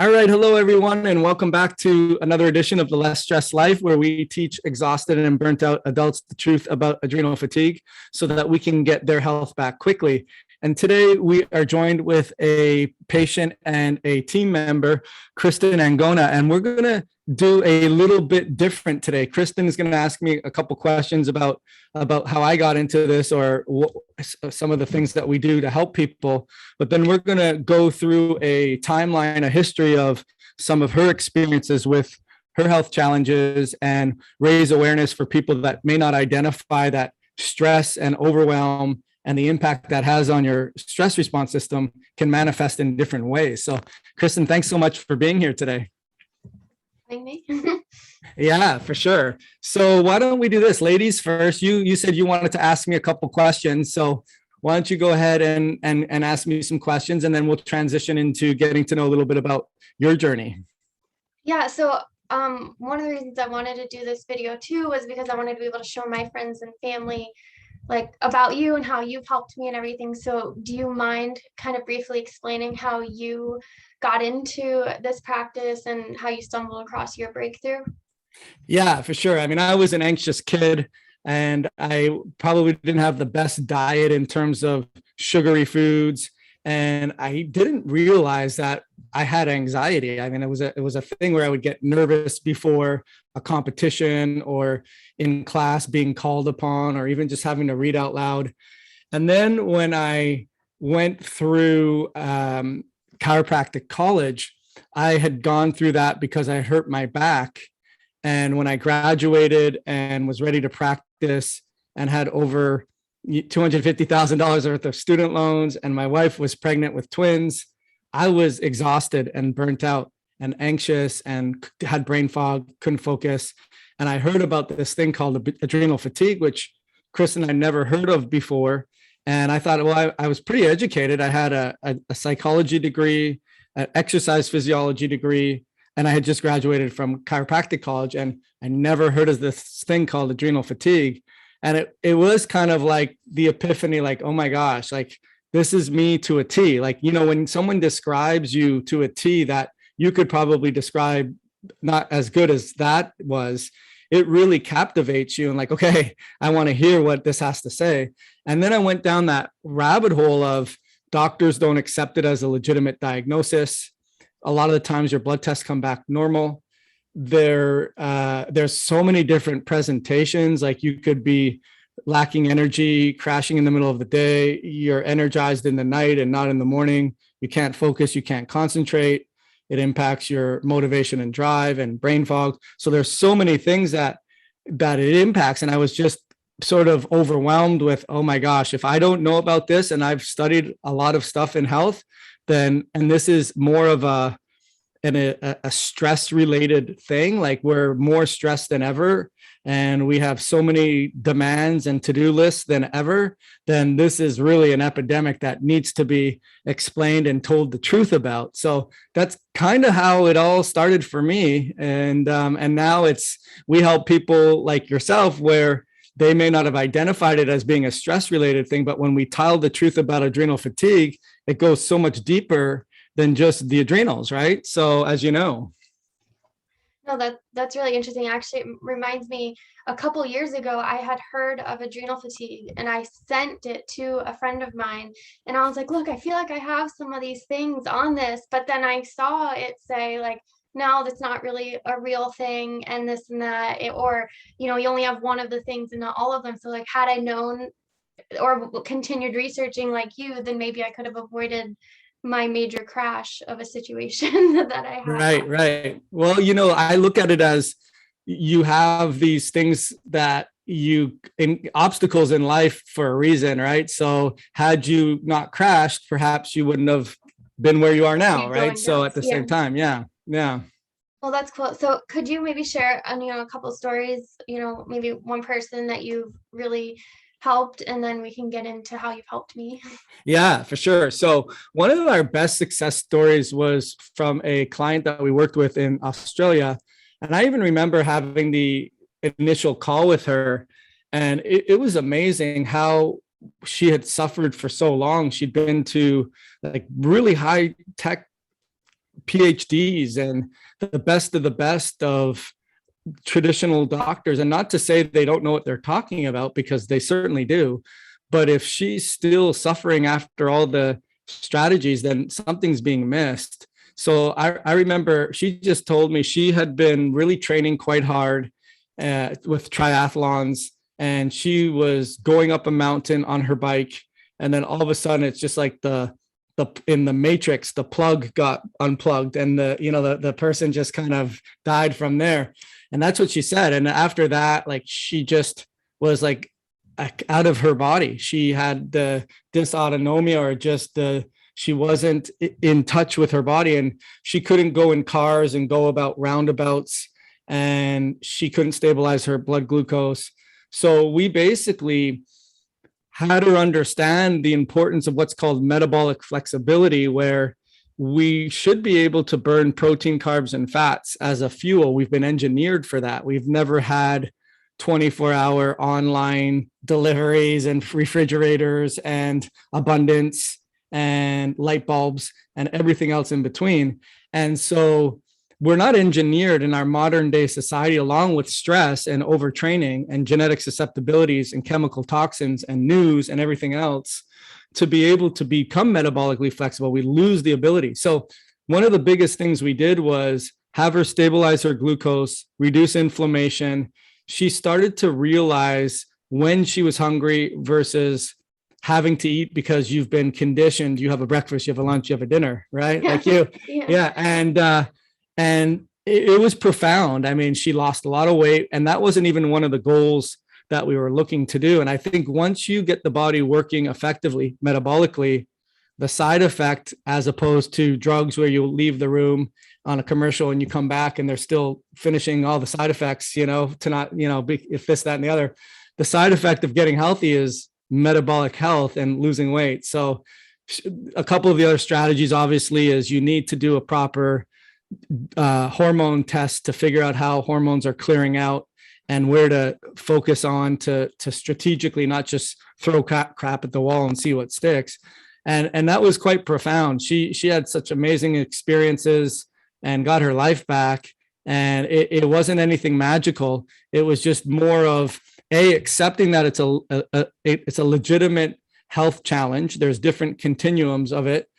All right. Hello, everyone, and welcome back to another edition of The Less Stressed Life, where we teach exhausted and burnt out adults the truth about adrenal fatigue so that we can get their health back quickly. And today we are joined with a patient and a team member, Kristin Angona, and we're going to do a little bit different today. Kristin is going to ask me a couple questions about how I got into this or some of the things that we do to help people. But then we're going to go through a timeline, a history of some of her experiences with her health challenges and raise awareness for people that may not identify that stress and overwhelm and the impact that has on your stress response system can manifest in different ways. So, Kristin, thanks so much for being here today. Me. Yeah, for sure. So why don't we do this? Ladies first. You said you wanted to ask me a couple questions. So why don't you go ahead and ask me some questions, and then we'll transition into getting to know a little bit about your journey. Yeah, so one of the reasons I wanted to do this video too was because I wanted to be able to show my friends and family like about you and how you've helped me and everything. So do you mind kind of briefly explaining how you got into this practice and how you stumbled across your breakthrough? Yeah, for sure. I mean, I was an anxious kid and I probably didn't have the best diet in terms of sugary foods. And I didn't realize that I had anxiety. I mean, it was a thing where I would get nervous before a competition or in class being called upon, or even just having to read out loud. And then when I went through chiropractic college, I had gone through that because I hurt my back. And when I graduated and was ready to practice and had over $250,000 worth of student loans, and my wife was pregnant with twins, I was exhausted and burnt out and anxious and had brain fog, couldn't focus. And I heard about this thing called adrenal fatigue, which Kristin had never heard of before. And I thought, well, I was pretty educated. I had a psychology degree, an exercise physiology degree, and I had just graduated from chiropractic college, and I never heard of this thing called adrenal fatigue. And it was kind of like the epiphany, like, oh my gosh, like this is me to a T. Like, you know, when someone describes you to a T that you could probably describe not as good as that was, it really captivates you and like, okay, I want to hear what this has to say. And then I went down that rabbit hole of doctors don't accept it as a legitimate diagnosis. A lot of the times your blood tests come back normal. There's so many different presentations. Like you could be lacking energy, crashing in the middle of the day. You're energized in the night and not in the morning. You can't focus. You can't concentrate. It impacts your motivation and drive and brain fog. So there's so many things that it impacts. And I was just sort of overwhelmed with, oh my gosh, if I don't know about this, and I've studied a lot of stuff in health, then, and this is more of a stress related thing, like we're more stressed than ever and we have so many demands and to-do lists than ever, then this is really an epidemic that needs to be explained and told the truth about. So that's kind of how it all started for me. And now we help people like yourself where they may not have identified it as being a stress related thing, but when we tell the truth about adrenal fatigue, it goes so much deeper than just the adrenals, right? So as you know. No, that's really interesting. Actually, it reminds me, a couple years ago, I had heard of adrenal fatigue and I sent it to a friend of mine. And I was like, look, I feel like I have some of these things on this. But then I saw it say like, no, that's not really a real thing and this and that. Or, you know, you only have one of the things and not all of them. So like, had I known or continued researching like you, then maybe I could have avoided my major crash of a situation that I had. Right. Well, you know, I look at it as you have these things that obstacles in life for a reason, right? So had you not crashed, perhaps you wouldn't have been where you are now, right? So at the same time, yeah. Well, that's cool. So could you maybe share, a couple of stories, maybe one person that you've really helped, and then we can get into how you've helped me. Yeah, for sure. So one of our best success stories was from a client that we worked with in Australia. And I even remember having the initial call with her, and it was amazing how she had suffered for so long. She'd been to like really high tech PhDs and the best of traditional doctors. And not to say they don't know what they're talking about, because they certainly do. But if she's still suffering after all the strategies, then something's being missed. So I remember she just told me she had been really training quite hard with triathlons, and she was going up a mountain on her bike. And then all of a sudden, it's just like the in the Matrix, the plug got unplugged, and the person just kind of died from there. And that's what she said. And after that, like, she just was like out of her body. She had the dysautonomia, or just she wasn't in touch with her body, and she couldn't go in cars and go about roundabouts, and she couldn't stabilize her blood glucose. So we basically had her understand the importance of what's called metabolic flexibility, where we should be able to burn protein, carbs, and fats as a fuel. We've been engineered for that. We've never had 24-hour online deliveries and refrigerators and abundance and light bulbs and everything else in between. And so we're not engineered in our modern day society, along with stress and overtraining and genetic susceptibilities and chemical toxins and news and everything else, to be able to become metabolically flexible. We lose the ability. So one of the biggest things we did was have her stabilize her glucose, reduce inflammation. She started to realize when she was hungry versus having to eat, because you've been conditioned. You have a breakfast, you have a lunch, you have a dinner, right? Like you. Yeah. And it was profound. I mean, she lost a lot of weight, and that wasn't even one of the goals that we were looking to do. And I think once you get the body working effectively metabolically, the side effect, as opposed to drugs where you leave the room on a commercial and you come back and they're still finishing all the side effects, to not, if this, that, and the other, the side effect of getting healthy is metabolic health and losing weight. So a couple of the other strategies, obviously, is you need to do a proper hormone test to figure out how hormones are clearing out and where to focus on to strategically, not just throw crap at the wall and see what sticks. And that was quite profound. She had such amazing experiences and got her life back. And it wasn't anything magical. It was just more of accepting that it's a legitimate health challenge. There's different continuums of it.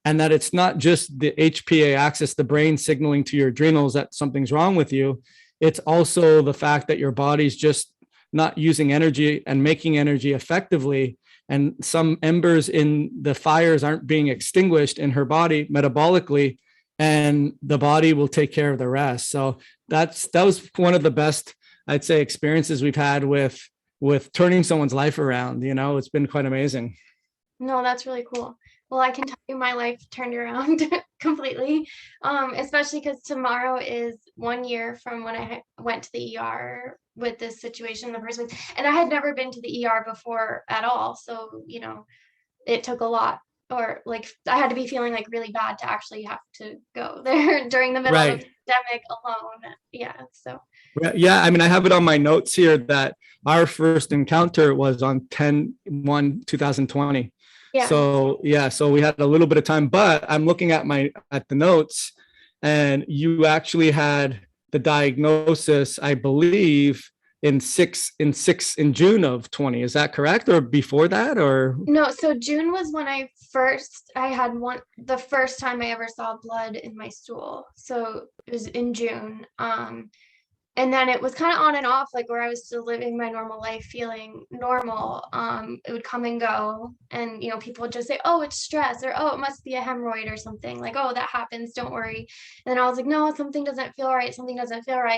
And that it's not just the HPA axis, the brain signaling to your adrenals that something's wrong with you. It's also the fact that your body's just not using energy and making energy effectively. And some embers in the fires aren't being extinguished in her body metabolically, and the body will take care of the rest. So that was one of the best, I'd say, experiences we've had with turning someone's life around. It's been quite amazing. No, that's really cool. Well, I can tell you my life turned around completely, especially because tomorrow is 1 year from when I went to the ER with this situation in the first place. And I had never been to the ER before at all. So, it took a lot, or like I had to be feeling like really bad to actually have to go there during the middle of the pandemic alone. Yeah. So. Yeah. I mean, I have it on my notes here that our first encounter was on 10/1/2020. Yeah. So we had a little bit of time, but I'm looking at the notes, and you actually had the diagnosis, I believe, in June of 20. Is that correct, or before that, or? No, so June was when I had the first time I ever saw blood in my stool. So it was in June. And then it was kind of on and off, like where I was still living my normal life, feeling normal. It would come and go. And, people would just say, oh, it's stress, or, oh, it must be a hemorrhoid or something, like, oh, that happens, don't worry. And then I was like, no, something doesn't feel right.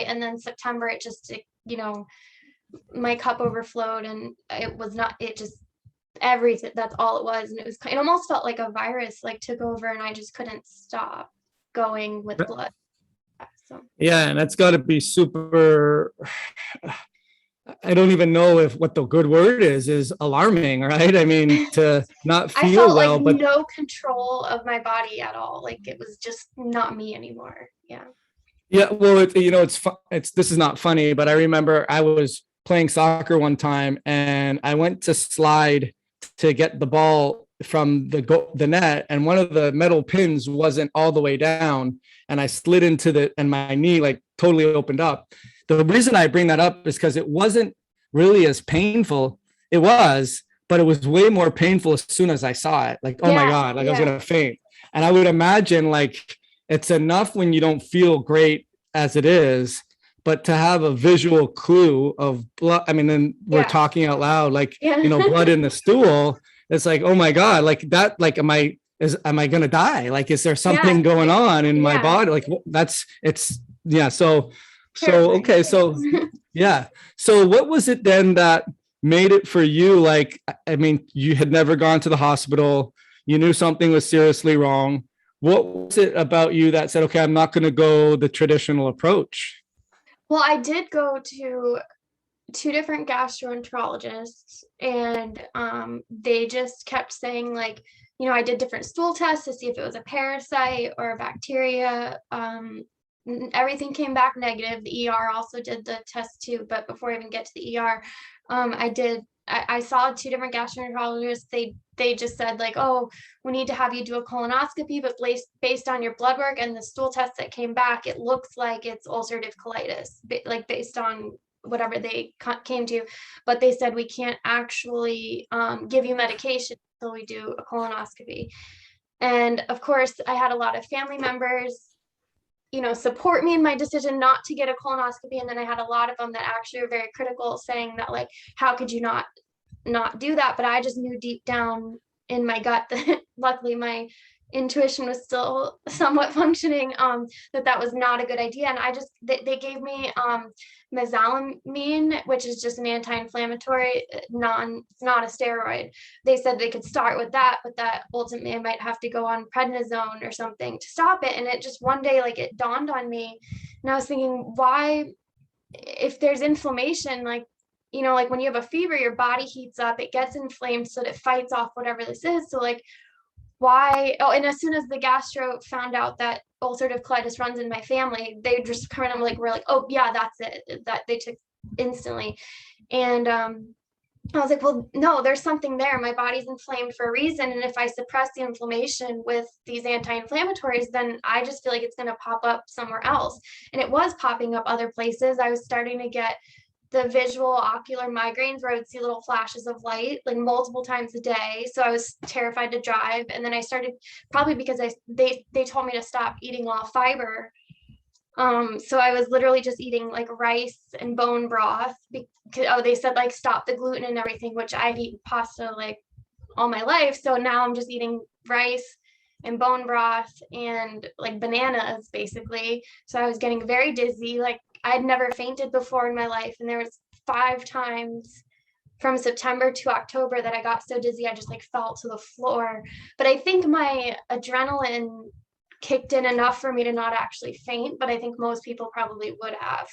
And then September, my cup overflowed, and everything, that's all it was. And it almost felt like a virus, like, took over, and I just couldn't stop going with blood. So. Yeah, and that's got to be super. I don't even know what the good word is alarming, right? I mean, to not feel I felt well, like but no control of my body at all. Like, it was just not me anymore. Yeah. Yeah, well, this is not funny, but I remember I was playing soccer one time, and I went to slide to get the ball from the net, and one of the metal pins wasn't all the way down, and I slid into and my knee like totally opened up. The reason I bring that up is because it wasn't really as painful. It was, but it was way more painful as soon as I saw it. Like, oh my God, like I was gonna faint. And I would imagine like it's enough when you don't feel great as it is, but to have a visual clue of blood. I mean, then we're talking out loud, like, blood in the stool. It's like, oh my God, like that, like, am I going to die? Like, is there something going on in my body? Like So, okay. So, So what was it then that made it for you? Like, I mean, you had never gone to the hospital. You knew something was seriously wrong. What was it about you that said, okay, I'm not going to go the traditional approach? Well, I did go to 2 different gastroenterologists, and they just kept saying, like, I did different stool tests to see if it was a parasite or a bacteria. Everything came back negative. The ER also did the test too, but before I even get to the ER, I saw 2 different gastroenterologists. They just said, like, oh, we need to have you do a colonoscopy, but based on your blood work and the stool tests that came back, it looks like it's ulcerative colitis, like based on whatever they came to. But they said we can't actually give you medication until we do a colonoscopy. And of course, I had a lot of family members support me in my decision not to get a colonoscopy. And then I had a lot of them that actually were very critical, saying that, like, how could you not do that? But I just knew deep down in my gut that luckily my intuition was still somewhat functioning, that was not a good idea. And they gave me mesalamine, which is just an anti-inflammatory, it's not a steroid. They said they could start with that, but that ultimately I might have to go on prednisone or something to stop it. And it just one day, like, it dawned on me, and I was thinking, why, if there's inflammation, like, like when you have a fever, your body heats up, it gets inflamed so that it fights off whatever this is. So, like, why? Oh, and as soon as the gastro found out that ulcerative colitis runs in my family, they just kind of were like, oh yeah, that's it. That they took instantly. And I was like, well, no, there's something there. My body's inflamed for a reason. And if I suppress the inflammation with these anti-inflammatories, then I just feel like it's going to pop up somewhere else. And it was popping up other places. I was starting to get the visual ocular migraines where I would see little flashes of light like multiple times a day. So I was terrified to drive. And then I started, probably because they told me to stop eating raw fiber. So I was literally just eating like rice and bone broth because they said, like, stop the gluten and everything, which I'd eaten pasta like all my life. So now I'm just eating rice and bone broth and like bananas basically. So I was getting very dizzy. Like, I'd never fainted before in my life. And there was 5 times from September to October that I got so dizzy, I just like fell to the floor. But I think my adrenaline kicked in enough for me to not actually faint, but I think most people probably would have.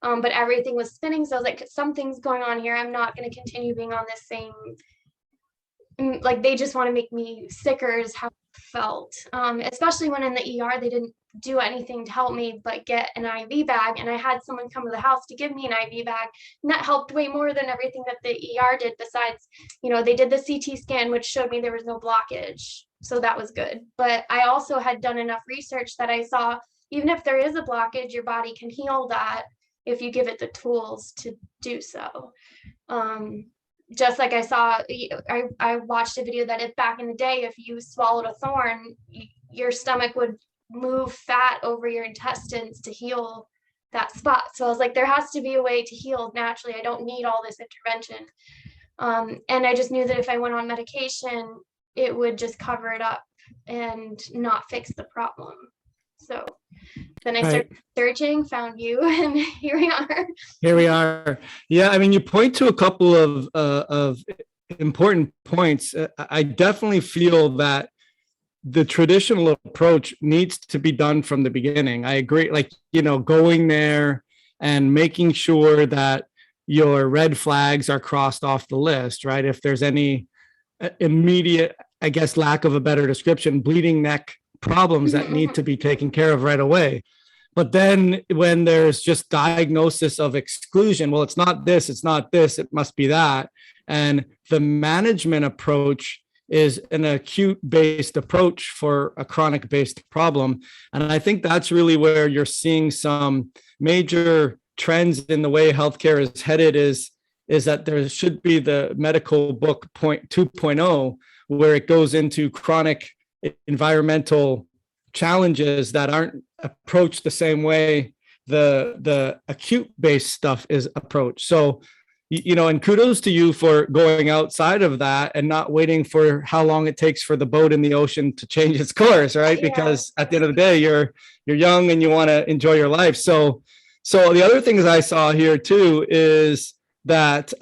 But everything was spinning. So I was like, something's going on here. I'm not going to continue being on this same, like, they just want to make me sicker is how I felt. Especially when in the ER, they didn't do anything to help me but get an IV bag, and I had someone come to the house to give me an IV bag, and that helped way more than everything that the ER did. Besides, they did the CT scan, which showed me there was no blockage, so that was good. But I also had done enough research that I saw, even if there is a blockage, your body can heal that if you give it the tools to do so. Just like I saw, I watched a video that if back in the day, if you swallowed a thorn, your stomach would move fat over your intestines to heal that spot. So I was like, there has to be a way to heal naturally. I don't need all this intervention. And I just knew that if I went on medication, it would just cover it up and not fix the problem. So then I started searching, found you, and here we are. Here we are. Yeah, I mean, you point to a couple of important points. I definitely feel that the traditional approach needs to be done from the beginning. I agree, like, going there and making sure that your red flags are crossed off the list, right? If there's any immediate, I guess, lack of a better description, bleeding neck problems that need to be taken care of right away. But then when there's just diagnosis of exclusion, well, it's not this, it must be that. And the management approach is an acute based approach for a chronic based problem. And I think that's really where you're seeing some major trends in the way healthcare is headed, is that there should be the medical book 2.0, where it goes into chronic environmental challenges that aren't approached the same way the acute based stuff is approached. So, and kudos to you for going outside of that and not waiting for how long it takes for the boat in the ocean to change its course, right? Yeah. Because at the end of the day, you're young and you want to enjoy your life. So the other things I saw here too is that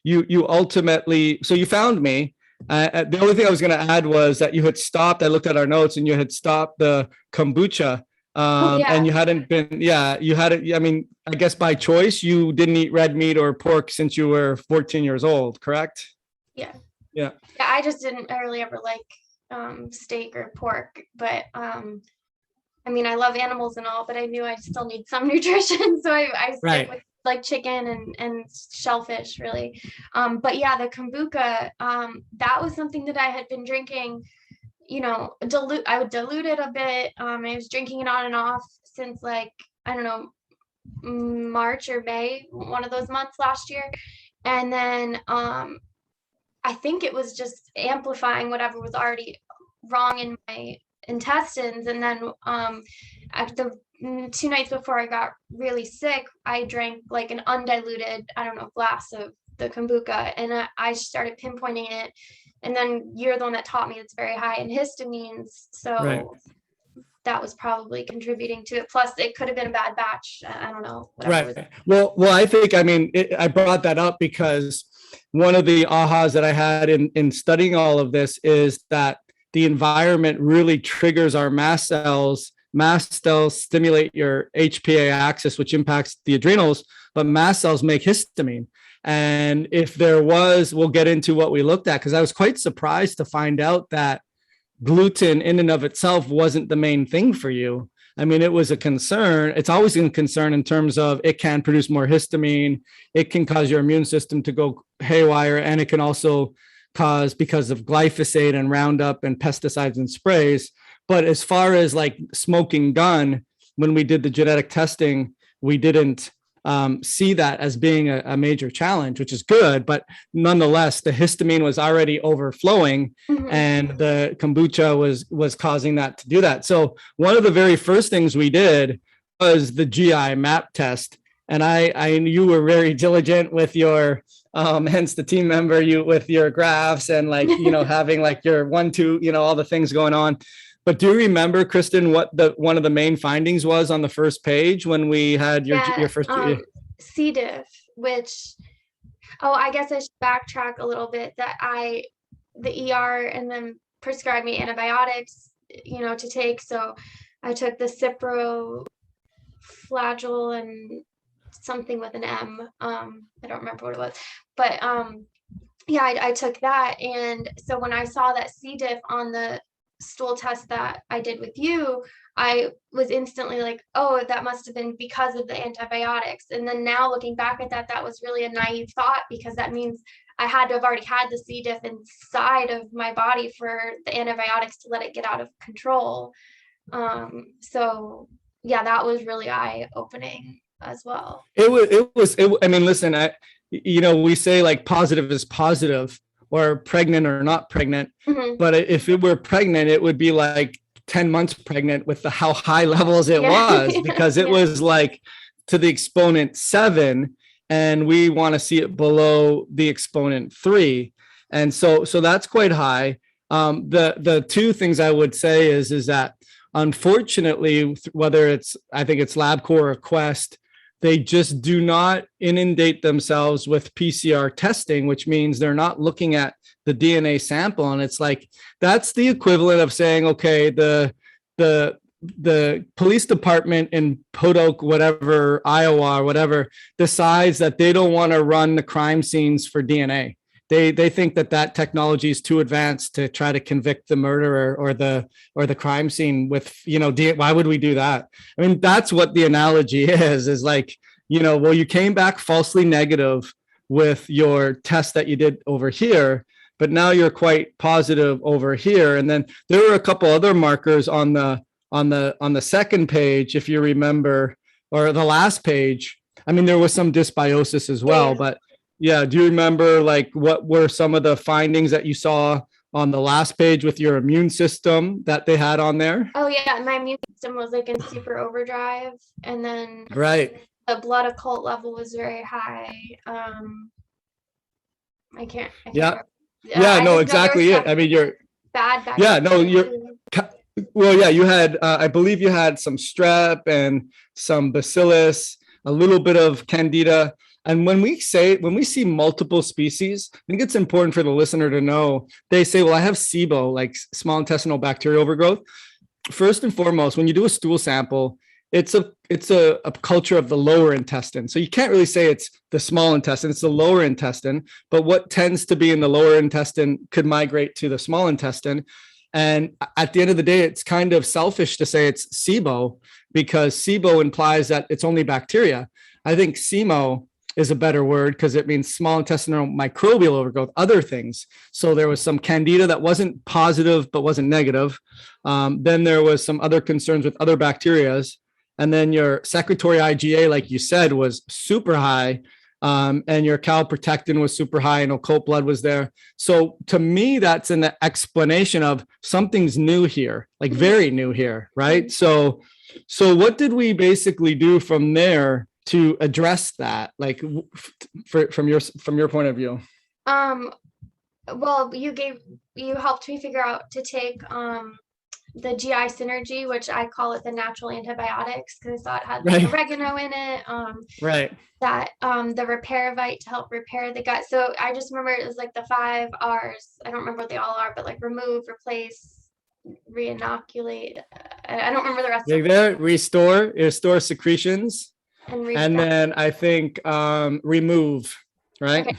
you ultimately, so you found me. The only thing I was going to add was that you had stopped. I looked at our notes and you had stopped the kombucha. And you hadn't been, you hadn't, I mean, I guess by choice, you didn't eat red meat or pork since you were 14 years old, correct? Yeah. Yeah. Yeah. I just didn't really ever like steak or pork, but I mean, I love animals and all, but I knew I still need some nutrition. So I stick with like chicken and shellfish really. But yeah, the kombucha, that was something that I had been drinking, I would dilute it a bit. I was drinking it on and off since like, I don't know, March or May, one of those months last year. And then I think it was just amplifying whatever was already wrong in my intestines. And then after the 2 nights before I got really sick, I drank like an undiluted, I don't know, glass of the kombucha, and I started pinpointing it. And then you're the one that taught me it's very high in histamines. So that was probably contributing to it. Plus, it could have been a bad batch. I don't know. Right. Well, I think, I mean, I brought that up because one of the ahas that I had in studying all of this is that the environment really triggers our mast cells. Mast cells stimulate your HPA axis, which impacts the adrenals, but mast cells make histamine. And if there was, we'll get into what we looked at, because I was quite surprised to find out that gluten in and of itself wasn't the main thing for you. I mean, it was a concern. It's always a concern in terms of it can produce more histamine. It can cause your immune system to go haywire. And it can also cause, because of glyphosate and Roundup and pesticides and sprays. But as far as like smoking gun, when we did the genetic testing, we didn't see that as being a major challenge, which is good. But nonetheless, the histamine was already overflowing, and the kombucha was causing that to do that. So one of the very first things we did was the GIMap test. And I you were very diligent with your, hence the team member, you with your graphs and like, having like your 1, 2, all the things going on. But do you remember, Kristin, what one of the main findings was on the first page when we had your first C. diff, which, I guess I should backtrack a little bit, that the ER and then prescribed me antibiotics, to take. So I took the ciproflagyl and something with an M. I don't remember what it was, but I took that. And so when I saw that C. diff on the stool test that I did with you, I was instantly like, oh, that must have been because of the antibiotics. And then now looking back at that was really a naive thought, because that means I had to have already had the C. diff inside of my body for the antibiotics to let it get out of control. So yeah, that was really eye-opening as well. It was. I mean, listen, we say like positive is positive, or pregnant or not pregnant. But if it were pregnant, it would be like 10 months pregnant with how high levels it was, because it was like to the exponent 7, and we want to see it below the exponent 3. And so that's quite high. The two things I would say is that unfortunately, whether I think it's LabCorp or Quest, they just do not inundate themselves with PCR testing, which means they're not looking at the DNA sample. And it's like, that's the equivalent of saying, okay, the police department in Potoc, whatever, Iowa or whatever, decides that they don't want to run the crime scenes for DNA. They think that technology is too advanced to try to convict the murderer or the crime scene with, why would we do that? I mean, that's what the analogy is like, well, you came back falsely negative with your test that you did over here. but now you're quite positive over here. And then there were a couple other markers on the second page, if you remember, or the last page. I mean, there was some dysbiosis as well, Yeah. but yeah, do you remember like what were some of the findings that you saw on the last page with your immune system that they had on there? Oh yeah, my immune system was like in super overdrive, and then Right. the blood occult level was very high. I can't Yeah. remember. Yeah, I no, just know there was exactly it. some I mean, you're, bad yeah, no, bacteria you're, too. well, yeah, you had, I believe you had some strep and some bacillus, a little bit of candida. And when we see multiple species, I think it's important for the listener to know, they say, well, I have SIBO, like small intestinal bacterial overgrowth. First and foremost, when you do a stool sample, it's a culture of the lower intestine. So you can't really say it's the small intestine, it's the lower intestine, but what tends to be in the lower intestine could migrate to the small intestine. And at the end of the day, it's kind of selfish to say it's SIBO, because SIBO implies that it's only bacteria. I think SIMO is a better word because it means small intestinal microbial overgrowth, other things. So there was some candida that wasn't positive, but wasn't negative. Then there was some other concerns with other bacterias. And then your secretory IgA, like you said, was super high. And your calprotectin was super high and occult blood was there. So to me, that's an explanation of something's new here, like very new here, right? So what did we basically do from there to address that, like from your point of view? Well, you helped me figure out to take the GI synergy, which I call it the natural antibiotics, because I thought it had like Right. oregano in it. Right. That the Reparavite to help repair the gut. So I just remember it was like the 5 R's. I don't remember what they all are, but like remove, replace, reinoculate. I don't remember the rest of Like there, restore secretions, it. And and reset. then I think remove, right? Okay.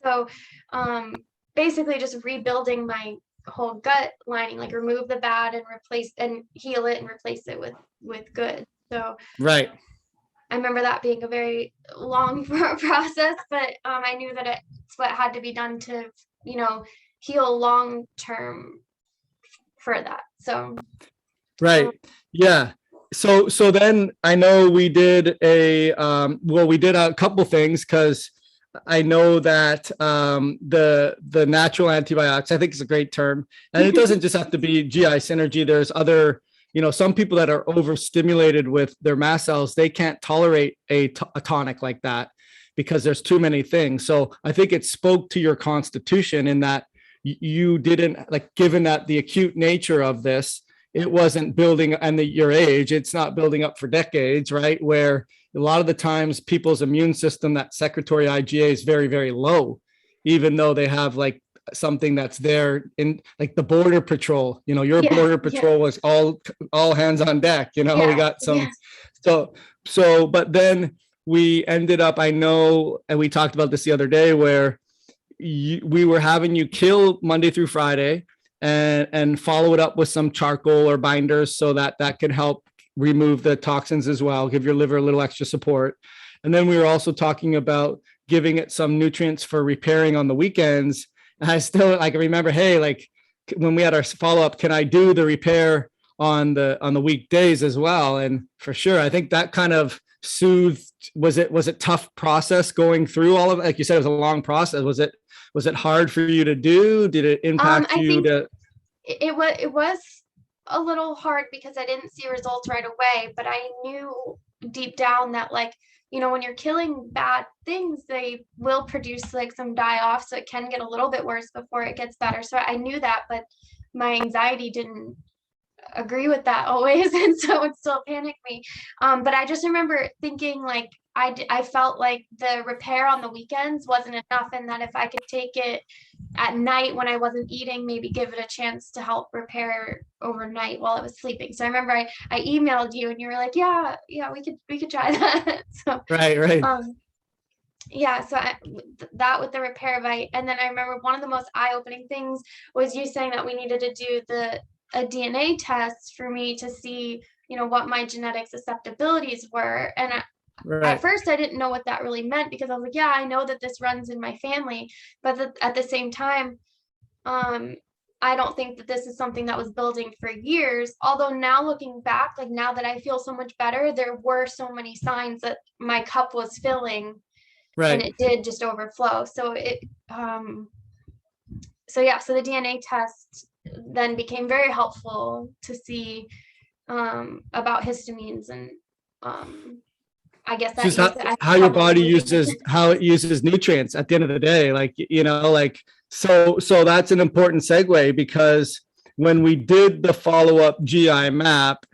So basically just rebuilding my whole gut lining, like remove the bad and replace and heal it and replace it with good. So Right. I remember that being a very long process, but I knew that it's what had to be done to, heal long term for that. So Right. Yeah. So then I know we did we did a couple things, because I know that the natural antibiotics, I think is a great term, and it doesn't just have to be GI synergy. There's other, some people that are overstimulated with their mast cells, they can't tolerate a tonic like that because there's too many things. So I think it spoke to your constitution in that you didn't, like, given that the acute nature of this, it wasn't building, and your age, it's not building up for decades, right? Where a lot of the times people's immune system, that secretory IgA, is very, very low, even though they have like something that's there in like the border patrol, your yeah, border patrol was all hands on deck, we yeah, got some. yeah. But then we ended up, I know, and we talked about this the other day, where we were having you kill Monday through Friday and follow it up with some charcoal or binders so that could help remove the toxins as well, give your liver a little extra support. And then we were also talking about giving it some nutrients for repairing on the weekends. And I still remember, hey, like when we had our follow-up, can I do the repair on the weekdays as well? And for sure, I think that kind of soothed. Was it tough process going through all of it? Like you said, it was a long process. Was it hard for you to do? Did it impact I you think to? it was a little hard because I didn't see results right away, but I knew deep down that when you're killing bad things, they will produce like some die off, so it can get a little bit worse before it gets better. So I knew that, but my anxiety didn't agree with that always, and so it still panicked me. But I just remember thinking like I felt like the repair on the weekends wasn't enough, and that if I could take it at night when I wasn't eating, maybe give it a chance to help repair overnight while I was sleeping. So I remember I emailed you and you were like, yeah, we could try that. So Right. yeah, so that with the Reparavite. And then I remember one of the most eye-opening things was you saying that we needed to do a DNA test for me to see, what my genetic susceptibilities were. And at Right. first I didn't know what that really meant, because I was like, yeah, I know that this runs in my family, but at the same time, um, I don't think that this is something that was building for years. Although now looking back, like now that I feel so much better, there were so many signs that my cup was filling, and Right. it did just overflow. So yeah, so the DNA test then became very helpful to see about histamines, and I guess It's that just used I how your probably body moving. uses, how it uses nutrients at the end of the day. Like, like, so that's an important segue, because when we did the follow-up GI map,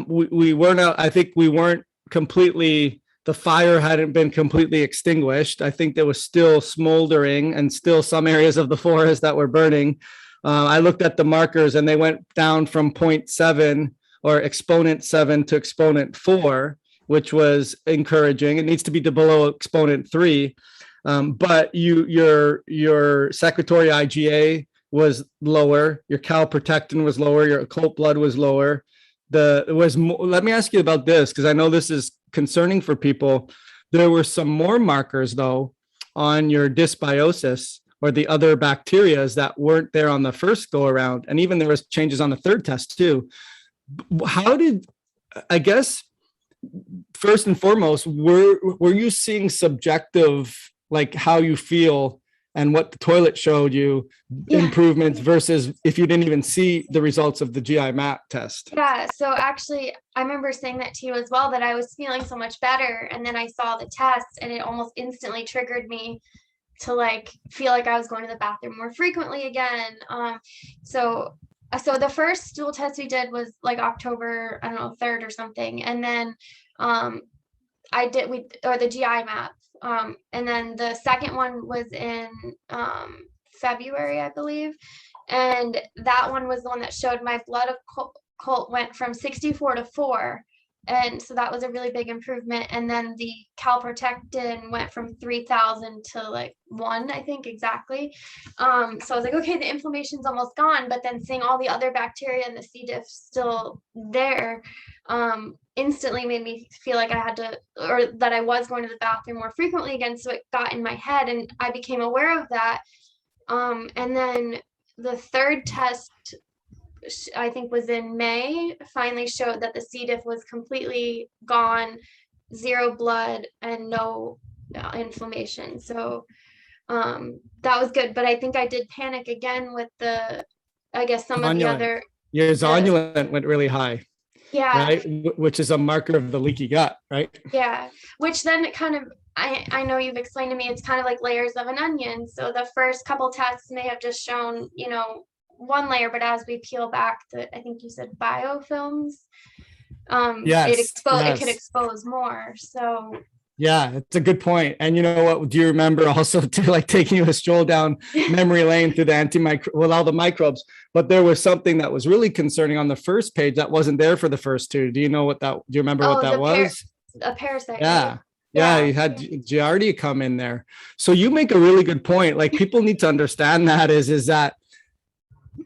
we weren't out, I think we weren't completely, the fire hadn't been completely extinguished. I think there was still smoldering and still some areas of the forest that were burning. I looked at the markers and they went down from 0.7 or exponent 7 to exponent 4, which was encouraging. It needs to be below exponent 3. But your secretory IgA was lower, your calprotectin was lower, your occult blood was lower. Let me ask you about this, because I know this is concerning for people. There were some more markers though on your dysbiosis or the other bacterias that weren't there on the first go around, and even there was changes on the third test too. How did, I guess, first and foremost, were you seeing subjective, like how you feel and what the toilet showed you, Yeah. improvements, versus if you didn't even see the results of the GIMap test? Yeah, so actually, I remember saying that to you as well, that I was feeling so much better, and then I saw the test, and it almost instantly triggered me to like feel like I was going to the bathroom more frequently again. So the first stool test we did was like October, I don't know, 3rd or something, and then the GI map, and then the second one was in February, I believe, and that one was the one that showed my blood occult went from 64 to 4, and so that was a really big improvement. And then the calprotectin went from 3,000 to like 1, I think, exactly. So I was like, okay, the inflammation's almost gone, but then seeing all the other bacteria and the C. diff still there, instantly made me feel like I had to, or that I was going to the bathroom more frequently again. So it got in my head, and I became aware of that. And then the third test, I think was in May, finally showed that the C. diff was completely gone, 0 blood, and no inflammation. So that was good. But I think I did panic again with I guess some of the Zonulant. other, Your zonulant went really high, yeah, right? Which is a marker of the leaky gut, right? yeah, which then it kind of, I know you've explained to me, it's kind of like layers of an onion. So the first couple tests may have just shown, one layer, but as we peel back I think you said biofilms, Yes. it could Yes. expose more. So Yeah, it's a good point. And you know what? Do you remember also too, like taking a stroll down memory lane through the with all the microbes? But there was something that was really concerning on the first page that wasn't there for the first two. Do you remember what that was? a parasite, Yeah. right? Yeah, you had Giardia come in there. So you make a really good point. Like people need to understand that is that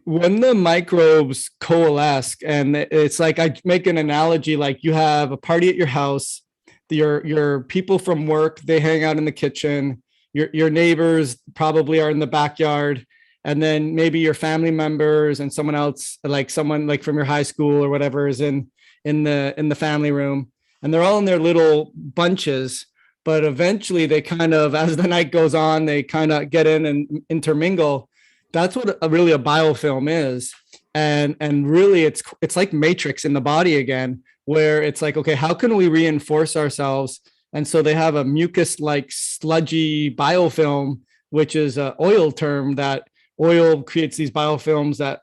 when the microbes coalesce, and it's like, I make an analogy, like you have a party at your house, your people from work, they hang out in the kitchen, your neighbors probably are in the backyard, and then maybe your family members and someone else, like someone like from your high school or whatever, is in the family room, and they're all in their little bunches. But eventually they kind of, as the night goes on, they kind of get in and intermingle. That's what really a biofilm is. And really it's like matrix in the body again, where it's like, okay, how can we reinforce ourselves? And so they have a mucus like sludgy biofilm, which is an oil term, that oil creates these biofilms that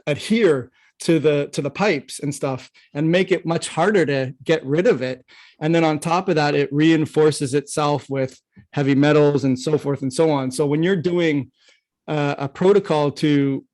adhere to the pipes and stuff, and make it much harder to get rid of it. And then on top of that, it reinforces itself with heavy metals and so forth and so on. So when you're doing a protocol to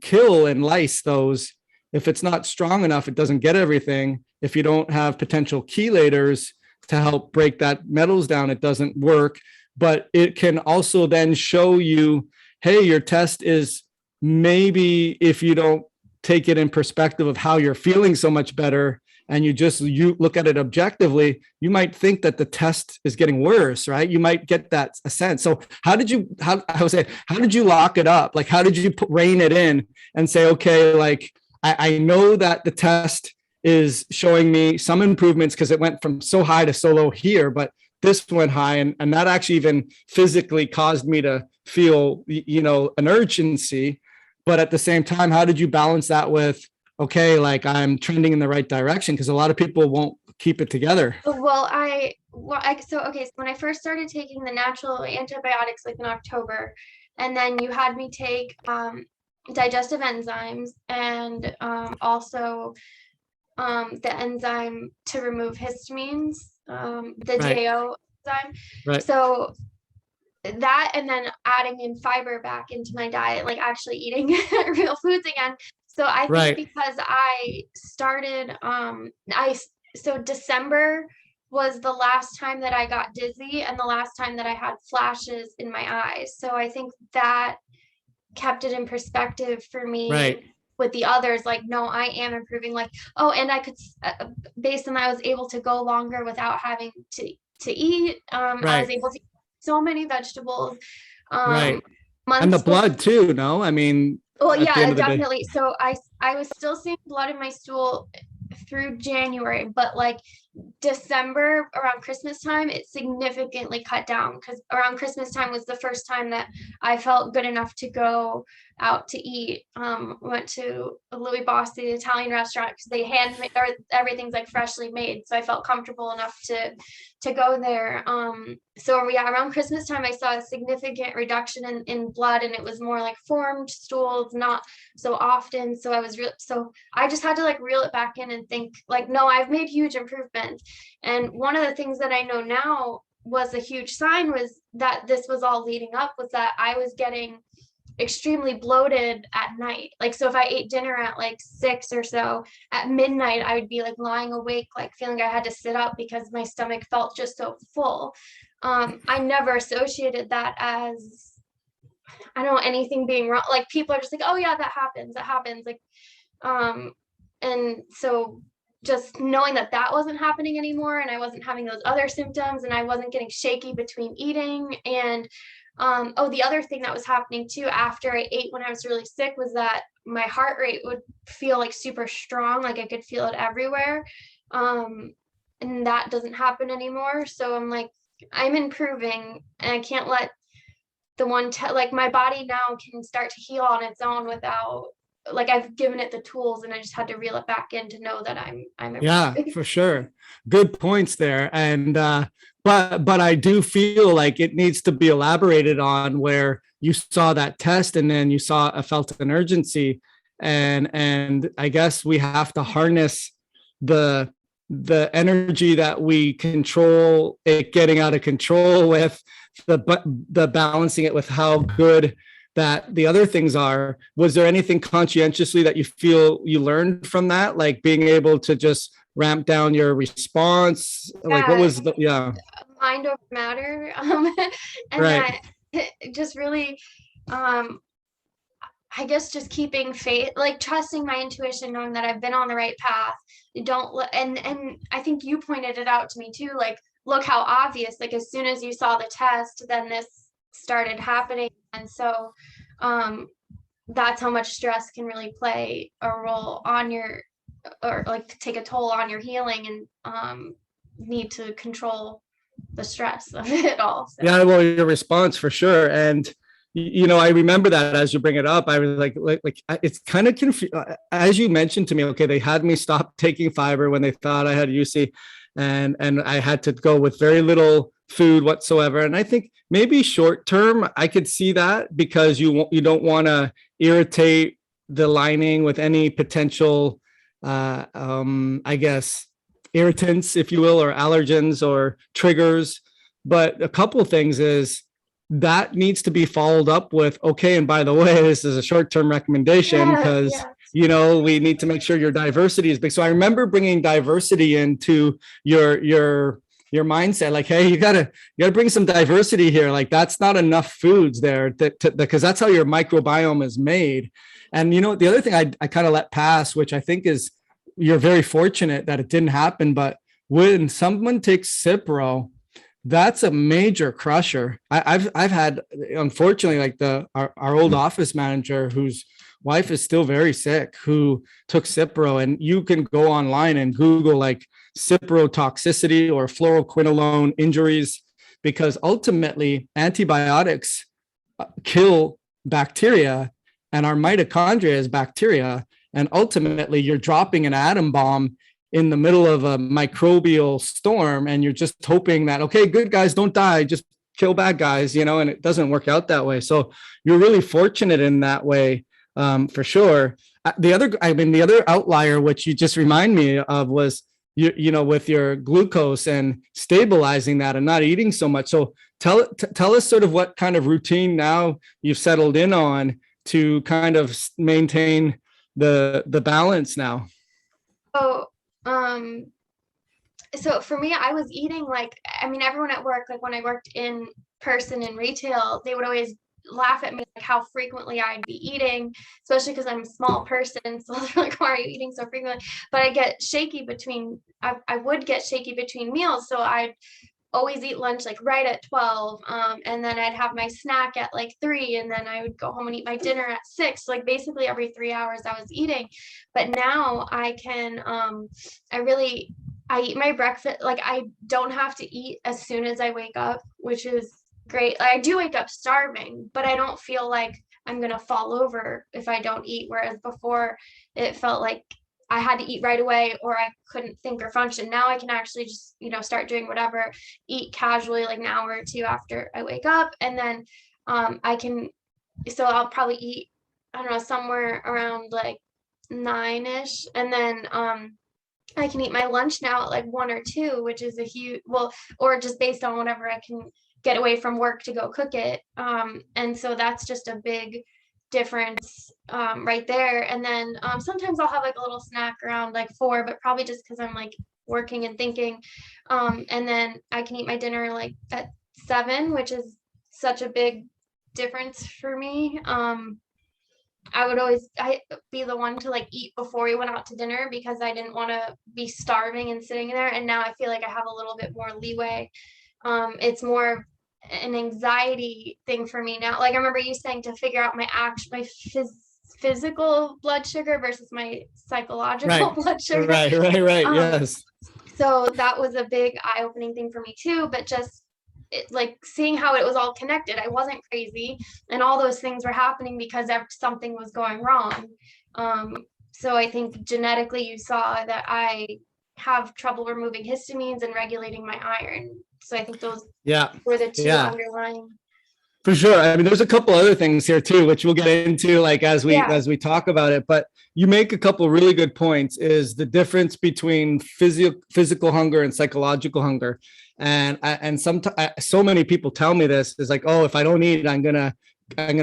kill and lyse those, if it's not strong enough, it doesn't get everything. If you don't have potential chelators to help break that metals down, it doesn't work. But it can also then show you, hey, your test is, maybe if you don't take it in perspective of how you're feeling so much better, and you look at it objectively, you might think that the test is getting worse, right? You might get that a sense. So how did you lock it up? Like, how did you rein it in and say, okay, like I know that the test is showing me some improvements because it went from so high to so low here, but this went high, and that actually even physically caused me to feel, an urgency. But at the same time, how did you balance that with, okay, like I'm trending in the right direction? Because a lot of people won't keep it together. So when I first started taking the natural antibiotics, like in October, and then you had me take digestive enzymes and also the enzyme to remove histamines, the Right. GAO enzyme. Right. So that, and then adding in fiber back into my diet, like actually eating real foods again. So I think Right. because I started, so December was the last time that I got dizzy and the last time that I had flashes in my eyes. So I think that kept it in perspective for me. Right. With the others, like, no, I am improving. Like, oh, and I could, based on that, I was able to go longer without having to eat. I was Right. able to eat so many vegetables. Right. And the Months blood too, no? I mean, Well, at the end yeah, of the day. definitely. So I was still seeing blood in my stool through January, but like December around Christmas time, it significantly cut down because around Christmas time was the first time that I felt good enough to go out to eat. Went to Louis Boss, the Italian restaurant, because they handmade, or everything's like freshly made, so I felt comfortable enough to go there. So yeah, around Christmas time, I saw a significant reduction in blood, and it was more like formed stools, not so often. So I just had to like reel it back in and think like, no, I've made huge improvements. And one of the things that I know now was a huge sign was that this was all leading up, was that I was getting extremely bloated at night. Like, so if I ate dinner at like 6 or so, at midnight, I would be like lying awake, like feeling I had to sit up because my stomach felt just so full. I never associated that as, I don't know, anything being wrong. Like, people are just like, oh yeah, that happens. Like, and so just knowing that that wasn't happening anymore, and I wasn't having those other symptoms, and I wasn't getting shaky between eating. And the other thing that was happening too after I ate when I was really sick was that my heart rate would feel like super strong, like I could feel it everywhere. And that doesn't happen anymore. So I'm like, I'm improving, and I can't let the like my body now can start to heal on its own without, like, I've given it the tools, and I just had to reel it back in to know that I'm Yeah, improving. for sure. Good points there. And but I do feel like it needs to be elaborated on where you saw that test and then you felt an urgency. And I guess we have to harness the energy that we control it getting out of control with, the balancing it with how good that the other things are. Was there anything conscientiously that you feel you learned from that, like being able to just ramp down your response? Like, what was Mind over matter. And right. that just really, I guess, just keeping faith, like trusting my intuition, knowing that I've been on the right path. And I think you pointed it out to me too, like, look how obvious, like as soon as you saw the test, then this started happening. And so that's how much stress can really play a role on or like take a toll on your healing, and need to control the stress of it all. So. Yeah, well, your response for sure. And I remember that as you bring it up, I was like it's kind of confused. As you mentioned to me, okay, they had me stop taking fiber when they thought I had UC, and I had to go with very little food whatsoever. And I think maybe short term, I could see that, because you don't want to irritate the lining with any potential, I guess, irritants, if you will, or allergens or triggers. But a couple of things is that needs to be followed up with, okay, and by the way, this is a short-term recommendation, because we need to make sure your diversity is big. So I remember bringing diversity into your mindset, like, hey, you gotta bring some diversity here. Like, that's not enough foods there because that's how your microbiome is made. And the other thing I kind of let pass, which I think is you're very fortunate that it didn't happen. But when someone takes Cipro, that's a major crusher. I've had, unfortunately, like our old office manager whose wife is still very sick, who took Cipro, and you can go online and Google like Cipro toxicity or fluoroquinolone injuries, because ultimately antibiotics kill bacteria, and our mitochondria is bacteria. And ultimately you're dropping an atom bomb in the middle of a microbial storm, and you're just hoping that, okay, good guys don't die, just kill bad guys, and it doesn't work out that way. So you're really fortunate in that way, for sure. The other outlier, which you just remind me of, was with your glucose and stabilizing that and not eating so much. So tell us sort of what kind of routine now you've settled in on to kind of maintain the balance now. So, so for me, I was eating everyone at work, like when I worked in person in retail, they would always laugh at me like how frequently I'd be eating, especially because I'm a small person. So they're like, why are you eating so frequently? But I get shaky between, I would get shaky between meals. So I'd always eat lunch like right at 12. And then I'd have my snack at like 3, and then I would go home and eat my dinner at 6. Like basically every 3 hours I was eating. But now I can, I eat my breakfast. Like I don't have to eat as soon as I wake up, which is great. I do wake up starving, but I don't feel like I'm gonna fall over if I don't eat. Whereas before it felt like I had to eat right away or I couldn't think or function. Now I can actually just, start doing whatever, eat casually like an hour or 2 after I wake up. And then so I'll probably eat, I don't know, somewhere around like 9-ish. And then I can eat my lunch now at like 1 or 2, which is a huge, or just based on whatever I can get away from work to go cook it. And so that's just a big difference right there. And then sometimes I'll have like a little snack around like 4, but probably just because I'm like working and thinking. And then I can eat my dinner like at 7, which is such a big difference for me. I be the one to like eat before we went out to dinner because I didn't want to be starving and sitting there. And now I feel like I have a little bit more leeway. It's more an anxiety thing for me now. Like I remember you saying to figure out my physical blood sugar versus my psychological blood sugar. Right. Yes. So that was a big eye-opening thing for me too, but just like seeing how it was all connected. I wasn't crazy, and all those things were happening because something was going wrong. So I think genetically you saw that I have trouble removing histamines and regulating my iron. So I think those were the two underlying. For sure. I mean, there's a couple other things here too, which we'll get into like as we talk about it. But you make a couple really good points, is the difference between physical hunger and psychological hunger. And so many people tell me this is like, oh, if I don't eat, I'm gonna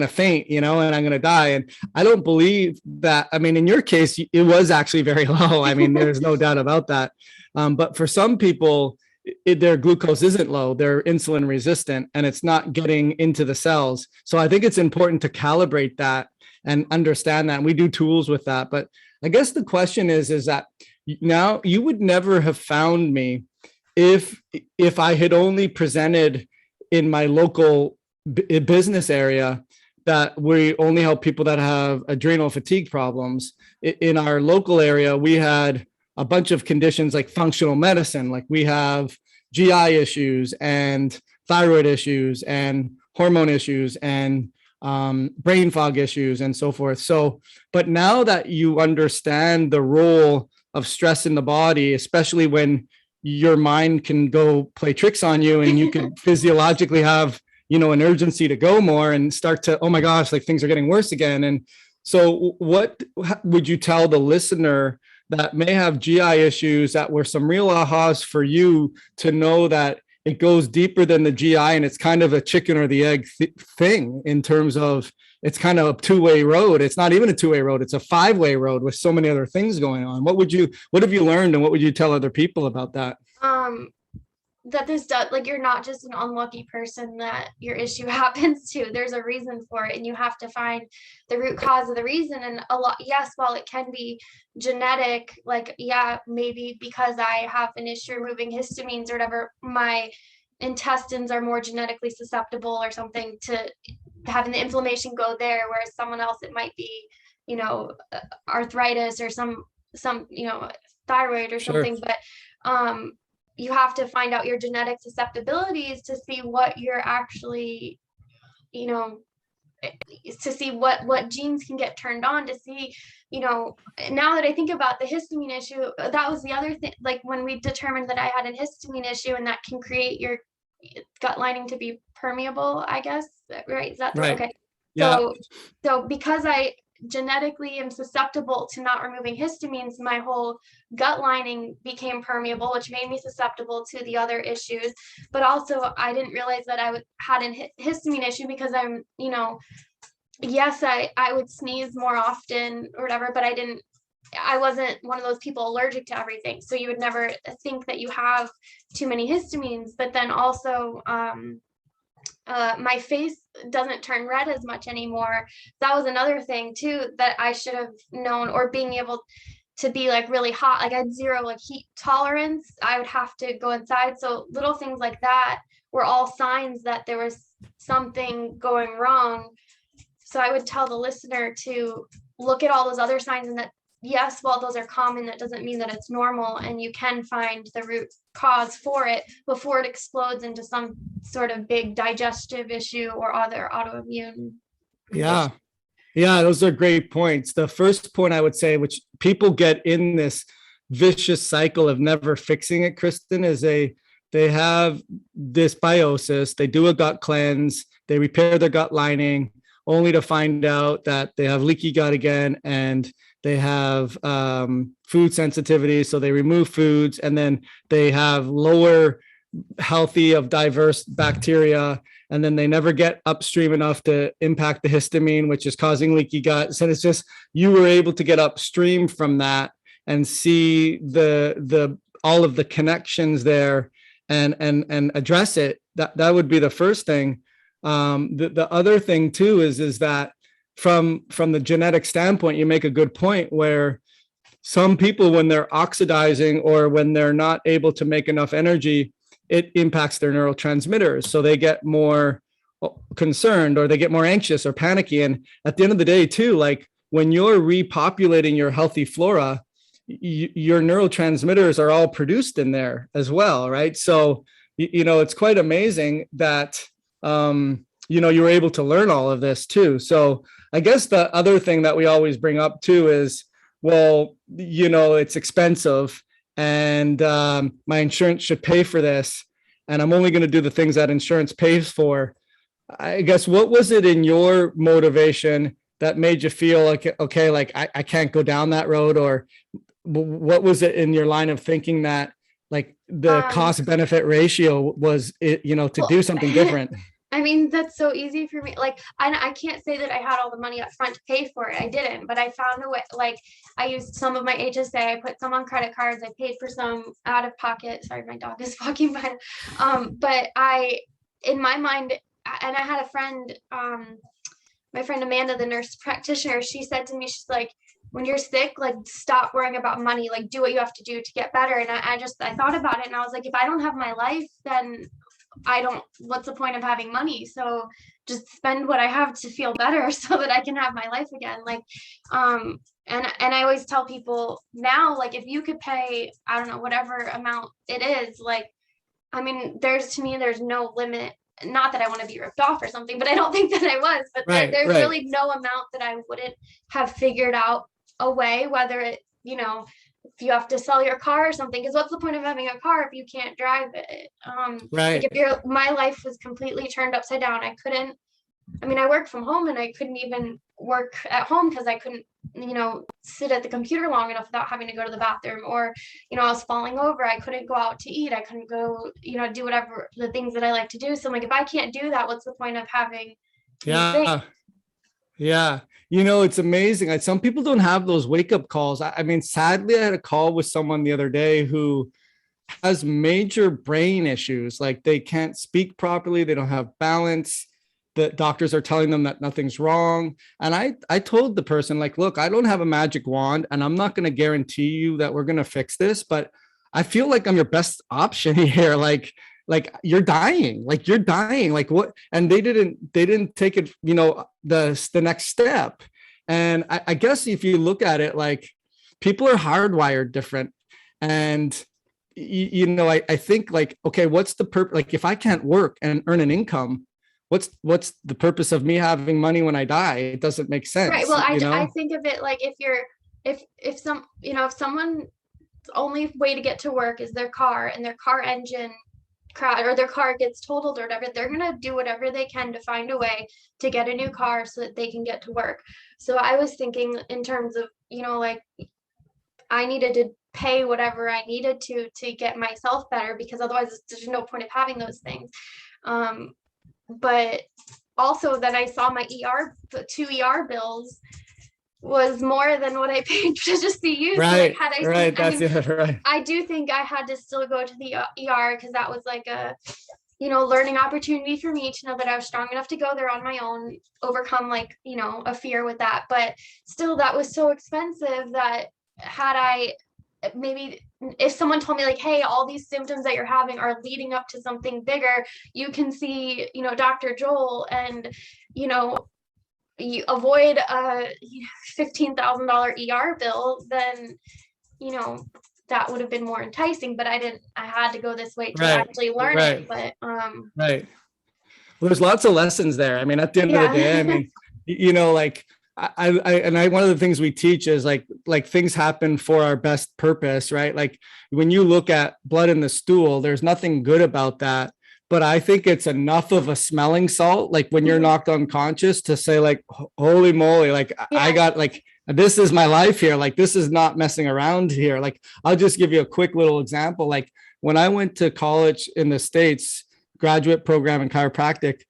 faint, and I'm gonna die. And I don't believe that. I mean, in your case, it was actually very low. I mean, there's no doubt about that. But for some people, their glucose isn't low, they're insulin resistant, and it's not getting into the cells. So I think it's important to calibrate that and understand that. And we do tools with that. But I guess the question is that now you would never have found me if I had only presented in my local business area that we only help people that have adrenal fatigue problems. In our local area, we had a bunch of conditions like functional medicine, like we have GI issues and thyroid issues and hormone issues and brain fog issues and so forth. So, but now that you understand the role of stress in the body, especially when your mind can go play tricks on you and you can physiologically have, an urgency to go more and start to, oh my gosh, like things are getting worse again. And so what would you tell the listener that may have GI issues that were some real ahas for you to know that it goes deeper than the GI and it's kind of a chicken or the egg thing in terms of it's kind of a 2-way road. It's not even a 2-way road. It's a 5-way road with so many other things going on. What have you learned and what would you tell other people about that? that this does, like, you're not just an unlucky person that your issue happens to. There's a reason for it, and you have to find the root cause of the reason. And a lot, yes, while it can be genetic, like, yeah, maybe because I have an issue removing histamines or whatever, my intestines are more genetically susceptible or something to having the inflammation go there, whereas someone else, it might be, arthritis or some thyroid or Sure. something. But you have to find out your genetic susceptibilities to see what you're actually, to see what genes can get turned on, to see, now that I think about the histamine issue, that was the other thing, like when we determined that I had an histamine issue, and that can create your gut lining to be permeable, I guess, right? Is that Right. okay? Yeah. So because I genetically am susceptible to not removing histamines, my whole gut lining became permeable, which made me susceptible to the other issues. But also, I didn't realize that I had a histamine issue because I'm, yes, I would sneeze more often or whatever, but I wasn't one of those people allergic to everything. So you would never think that you have too many histamines. But then also, my face doesn't turn red as much anymore. That was another thing too that I should have known, or being able to be like really hot. Like I had zero like heat tolerance. I would have to go inside. So little things like that were all signs that there was something going wrong. So I would tell the listener to look at all those other signs, and that, yes, while those are common, that doesn't mean that it's normal, and you can find the root cause for it before it explodes into some sort of big digestive issue or other autoimmune Yeah. issue. Yeah. Those are great points. The first point I would say, which people get in this vicious cycle of never fixing it, Kristin, is they have dysbiosis, they do a gut cleanse, they repair their gut lining, only to find out that they have leaky gut again, and they have food sensitivity. So they remove foods, and then they have lower healthy of diverse bacteria, and then they never get upstream enough to impact the histamine, which is causing leaky gut. So it's just, you were able to get upstream from that and see the all of the connections there, and address it. That would be the first thing. The other thing too is that from the genetic standpoint, you make a good point, where some people, when they're oxidizing or when they're not able to make enough energy, it impacts their neurotransmitters. So they get more concerned, or they get more anxious or panicky. And at the end of the day too, like when you're repopulating your healthy flora, your neurotransmitters are all produced in there as well, right? So, it's quite amazing that, you were able to learn all of this too. So I guess the other thing that we always bring up too is, well, it's expensive, and my insurance should pay for this, and I'm only going to do the things that insurance pays for. I guess, what was it in your motivation that made you feel like, okay, like I can't go down that road? Or what was it in your line of thinking that, like, the cost benefit ratio was it, to do something different? I mean, that's so easy for me. Like, I can't say that I had all the money up front to pay for it. I didn't, but I found a way. Like, I used some of my HSA, I put some on credit cards, I paid for some out of pocket. Sorry, my dog is walking by. But in my mind, and I had a friend, my friend Amanda, the nurse practitioner, she said to me, she's like, when you're sick, like, stop worrying about money, like, do what you have to do to get better. And I thought about it, and I was like, if I don't have my life, then what's the point of having money? So just spend what I have to feel better so that I can have my life again. Like, and I always tell people now, like, if you could pay, I don't know, whatever amount it is, like, I mean, there's no limit. Not that I want to be ripped off or something, but I don't think that I was, but there's really no amount that I wouldn't have figured out a way, whether it, if you have to sell your car or something, because what's the point of having a car if you can't drive it? Like, if my life was completely turned upside down, I work from home, and I couldn't even work at home because I couldn't, sit at the computer long enough without having to go to the bathroom, or, I was falling over. I couldn't go out to eat. I couldn't go, do whatever the things that I like to do. So I'm like, if I can't do that, what's the point of having Yeah. Yeah. It's amazing. Some people don't have those wake up calls. Sadly, I had a call with someone the other day who has major brain issues. Like they can't speak properly. They don't have balance. The doctors are telling them that nothing's wrong. And I told the person, like, look, I don't have a magic wand and I'm not going to guarantee you that we're going to fix this, but I feel like I'm your best option here. Like you're dying, like what? And they didn't take it, the next step. And I guess if you look at it, like people are hardwired different. And I think like, okay, what's the purpose? Like if I can't work and earn an income, what's the purpose of me having money when I die? It doesn't make sense. Right. Well, I think of it like if someone's only way to get to work is their car and their car engine crash or their car gets totaled or whatever, they're gonna do whatever they can to find a way to get a new car so that they can get to work. So I was thinking in terms of, like I needed to pay whatever I needed to get myself better, because otherwise there's no point of having those things. But also that I saw my the 2 ER bills was more than what I paid to just be used. Right, So right, right. I do think I had to still go to the ER because that was like a, learning opportunity for me to know that I was strong enough to go there on my own, overcome like, a fear with that. But still, that was so expensive that had I maybe if someone told me like, hey, all these symptoms that you're having are leading up to something bigger, you can see, Dr. Joel, and, you avoid a $15,000 ER bill, then, that would have been more enticing, but I had to go this way to actually learn it. But, right. Well, there's lots of lessons there. I mean, at the end of the day, I mean, like, I one of the things we teach is like things happen for our best purpose, right? Like when you look at blood in the stool, there's nothing good about that. But I think it's enough of a smelling salt, like when you're knocked unconscious, to say like, holy moly, like I got like, this is my life here. Like this is not messing around here. Like I'll just give you a quick little example. Like when I went to college in the States, graduate program in chiropractic,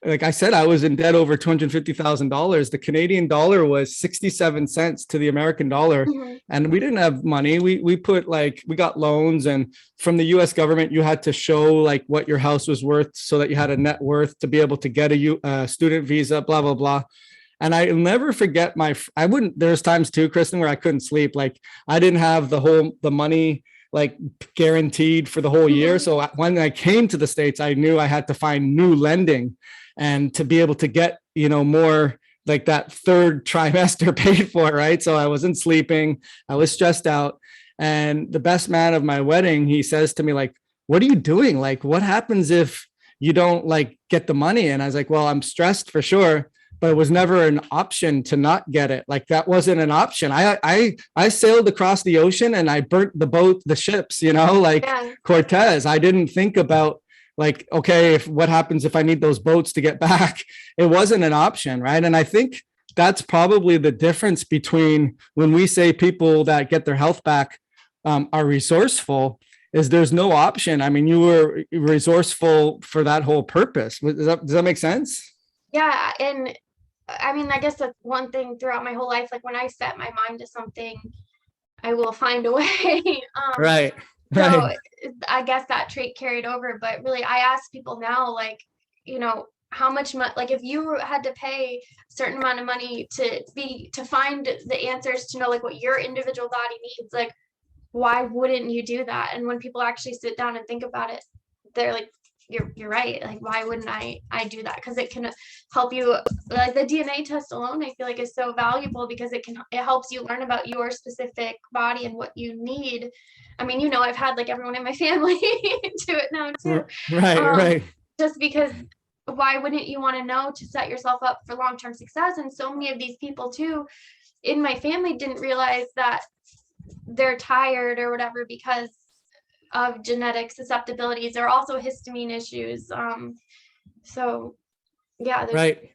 like I said, I was in debt over $250,000. The Canadian dollar was 67 cents to the American dollar. mm-hmm. And we didn't have money. We got loans, and from the US government, you had to show like what your house was worth so that you had a net worth to be able to get a student visa, blah, blah, blah. And I'll never forget there's times too, Kristin, where I couldn't sleep. Like I didn't have the money like guaranteed for the whole year. Mm-hmm. So when I came to the States, I knew I had to find new lending and to be able to get, more like that third trimester paid for, right? So I wasn't sleeping, I was stressed out. And the best man of my wedding, he says to me, like, what are you doing? Like, what happens if you don't like get the money? And I was like, well, I'm stressed for sure, but it was never an option to not get it. Like that wasn't an option. I sailed across the ocean and I burnt the ships, Cortez. I didn't think about like, okay, what happens if I need those boats to get back? It wasn't an option, right? And I think that's probably the difference between when we say people that get their health back are resourceful, is there's no option. I mean, you were resourceful for that whole purpose. Does that make sense? Yeah. And I mean, I guess that's one thing throughout my whole life. Like when I set my mind to something, I will find a way. Right. So I guess that trait carried over, but really I ask people now, like, how much money, like if you had to pay a certain amount of money to find the answers to know like what your individual body needs, like, why wouldn't you do that? And when people actually sit down and think about it, they're like, you're right. Like, why wouldn't I do that? Because it can help you. Like the DNA test alone, I feel like is so valuable because it helps you learn about your specific body and what you need. I mean, I've had like everyone in my family do it now too. Right. Just because why wouldn't you want to know to set yourself up for long-term success? And so many of these people too in my family didn't realize that they're tired or whatever because of genetic susceptibilities. There are also histamine issues. So yeah, right.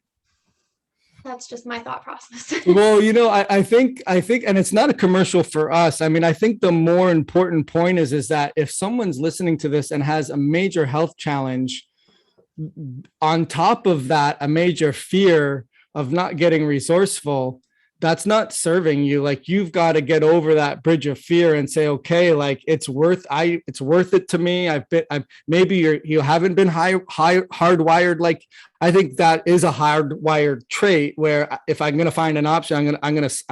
That's just my thought process. Well, I think, and it's not a commercial for us. I mean, I think the more important point is that if someone's listening to this and has a major health challenge, on top of that, a major fear of not getting resourceful, that's not serving you. Like, you've got to get over that bridge of fear and say, okay, like it's worth it to me. Maybe you haven't been hardwired. Like, I think that is a hardwired trait where if I'm going to find an option, if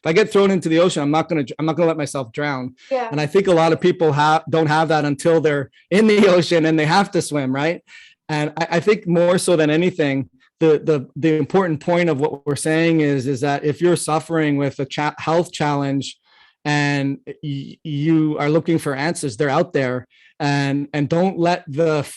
I get thrown into the ocean, I'm not going to let myself drown. Yeah. And I think a lot of people don't have that until they're in the ocean and they have to swim. Right. And I think more so than anything, the important point of what we're saying is that if you're suffering with a health challenge and you are looking for answers, they're out there, and don't let the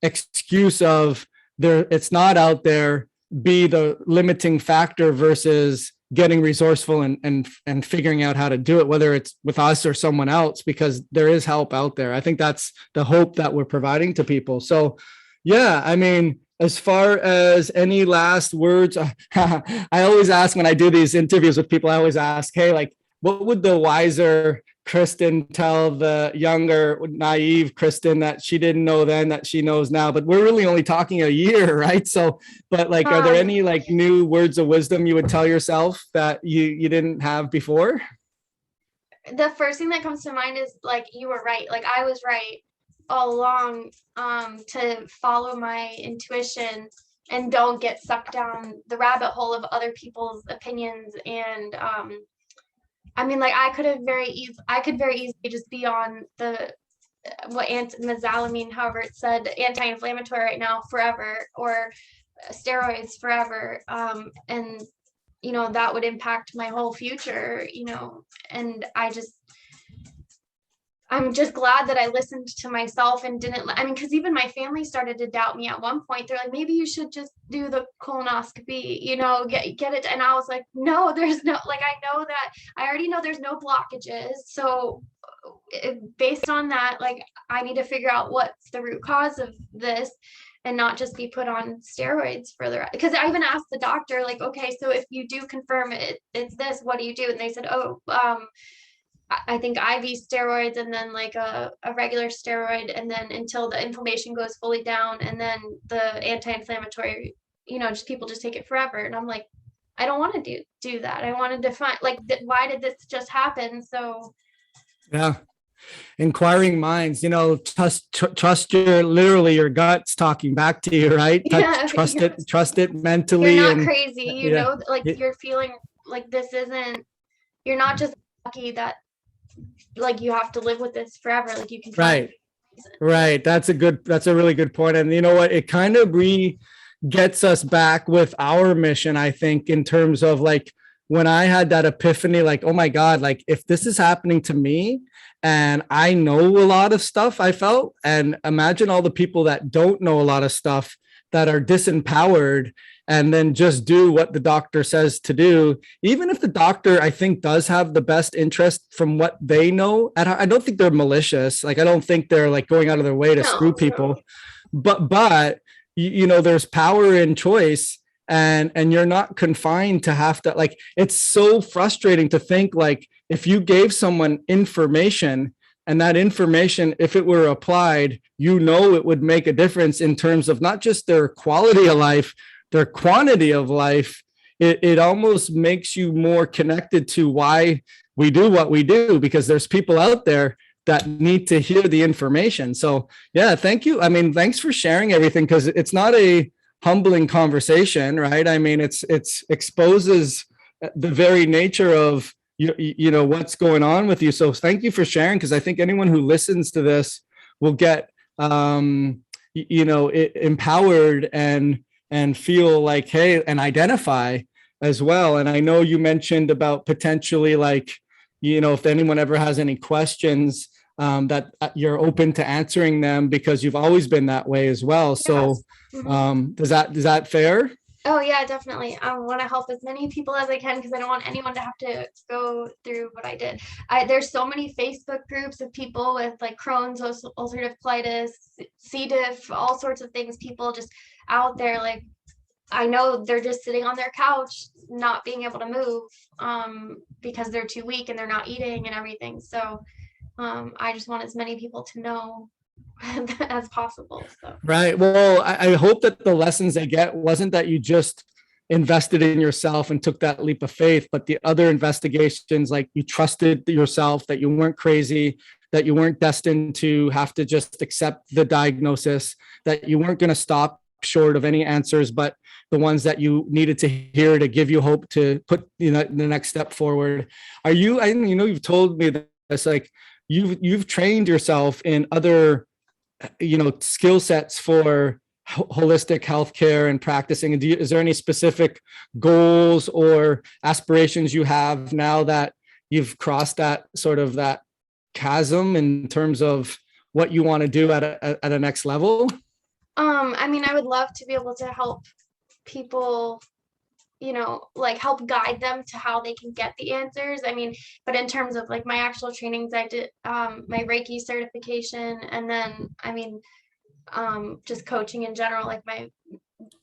excuse of it's not out there be the limiting factor versus getting resourceful and figuring out how to do it, whether it's with us or someone else, because there is help out there. I think that's the hope that we're providing to people. So yeah, I mean, as far as any last words, I always ask when I do these interviews with people, I always ask, hey, like, what would the wiser Kristin tell the younger, naive Kristin that she didn't know then that she knows now? But we're really only talking a year, right? So, but like, are there any like new words of wisdom you would tell yourself that you didn't have before? The first thing that comes to mind is like, you were right. Like, I was right all along, to follow my intuition and don't get sucked down the rabbit hole of other people's opinions. And I mean, like, I could very easily just be on the mesalamine, however it's said, anti-inflammatory right now forever, or steroids forever, and that would impact my whole future, and I'm just glad that I listened to myself and didn't, I mean, because even my family started to doubt me at one point. They're like, maybe you should just do the colonoscopy, get it. And I was like, no, there's no, like, I already know there's no blockages. So based on that, like, I need to figure out what's the root cause of this and not just be put on steroids for the rest. Because I even asked the doctor, like, okay, so if you do confirm it's this, what do you do? And they said, I think IV steroids, and then like a regular steroid, and then until the inflammation goes fully down, and then the anti-inflammatory, just people just take it forever. And I'm like, I don't want to do that. I want to define, like, why did this just happen? So yeah, inquiring minds, trust your gut's talking back to you, right? Trust it mentally. You're not crazy, like, you're feeling like this isn't, you're not just lucky that, like, you have to live with this forever. Like, you can right. That's a really good point. And you know what, it kind of gets us back with our mission, I think, in terms of like, when I had that epiphany, like, oh my God, like, if this is happening to me and I know a lot of stuff, I felt, and imagine all the people that don't know a lot of stuff, that are disempowered and then just do what the doctor says to do, even if the doctor, I think, does have the best interest from what they know. And I don't think they're malicious. Like, I don't think they're like going out of their way to screw people, but there's power in choice, and you're not confined to have to, like, it's so frustrating to think, like, if you gave someone information, and that information, if it were applied, it would make a difference in terms of not just their quality of life, their quantity of life. It almost makes you more connected to why we do what we do, because there's people out there that need to hear the information. So yeah, thank you. I mean, thanks for sharing everything, because it's not a humbling conversation, right? I mean, it's exposes the very nature of what's going on with you. So thank you for sharing, because I think anyone who listens to this will get empowered and feel like, hey, and identify as well. And I know you mentioned about potentially, like, if anyone ever has any questions, that you're open to answering them, because you've always been that way as well. So is that fair? Oh yeah, definitely. I want to help as many people as I can, because I don't want anyone to have to go through what I did. There's so many Facebook groups of people with like Crohn's, ulcerative colitis, C. diff, all sorts of things. People just out there, like, I know they're just sitting on their couch, not being able to move, because they're too weak and they're not eating and everything. So I just want as many people to know as possible. So. Right. Well, I hope that the lessons they get wasn't that you just invested in yourself and took that leap of faith. But the other investigations, like you trusted yourself, that you weren't crazy, that you weren't destined to have to just accept the diagnosis, that you weren't going to stop short of any answers, but the ones that you needed to hear to give you hope to put, the next step forward. Are you, you've told me this, like you've trained yourself in other, skill sets for holistic healthcare and practicing. And is there any specific goals or aspirations you have now that you've crossed that sort of that chasm in terms of what you want to do at a next level? I mean, I would love to be able to help people, like help guide them to how they can get the answers. I mean, but in terms of like my actual trainings, I did my Reiki certification, and then, I mean, just coaching in general, like my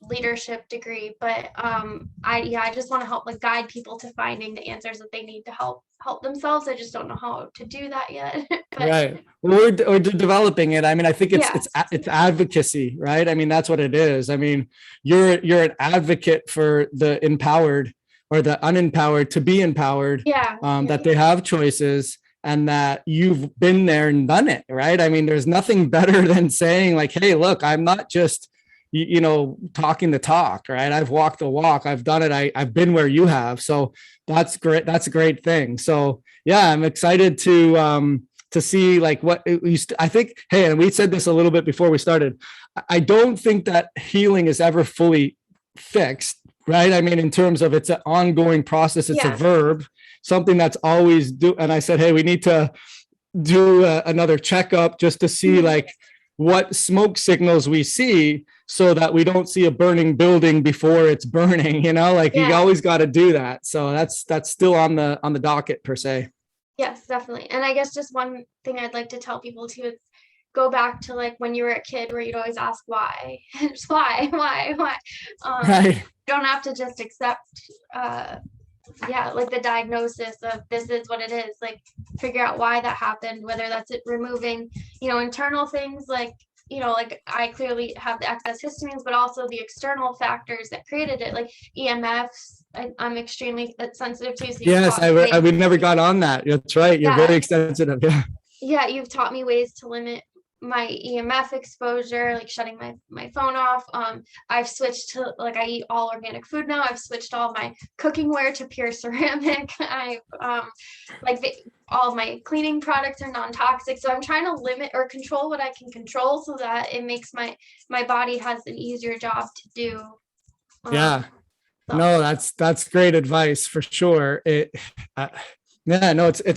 leadership degree. But I just want to help like guide people to finding the answers that they need to help themselves. I just don't know how to do that yet. But, right. Well, we're developing it. I mean, I think it's advocacy, right? I mean, that's what it is. I mean, you're an advocate for the empowered or the unempowered to be empowered, that they have choices, and that you've been there and done it, right? I mean, there's nothing better than saying like, hey, look, I'm not just, talking the talk, right? I've walked the walk. I've done it. I've been where you have. So that's great. That's a great thing. So yeah, I'm excited to see like what I think. Hey, and we said this a little bit before we started. I don't think that healing is ever fully fixed, right? I mean, in terms of it's an ongoing process, it's a verb, something that's always and I said, hey, we need to do another checkup just to see like what smoke signals we see, so that we don't see a burning building before it's burning, you always got to do that. So that's still on the docket per se. Yes, definitely. And I guess just one thing I'd like to tell people too is go back to like when you were a kid, where you'd always ask why. Just why. Right. You don't have to just accept like the diagnosis of this is what it is. Like figure out why that happened, whether that's it removing, internal things like, like I clearly have the excess histamines, but also the external factors that created it, like EMFs. I'm extremely sensitive to. So yes, we never got on that. That's right. You're very sensitive. Yeah. Yeah, you've taught me ways to limit my EMF exposure, like shutting my phone off. I've switched to like I eat all organic food now. I've switched all my cooking ware to pure ceramic. I've all of my cleaning products are non-toxic. So I'm trying to limit or control what I can control, so that it makes my body has an easier job to do. No, that's great advice for sure. It's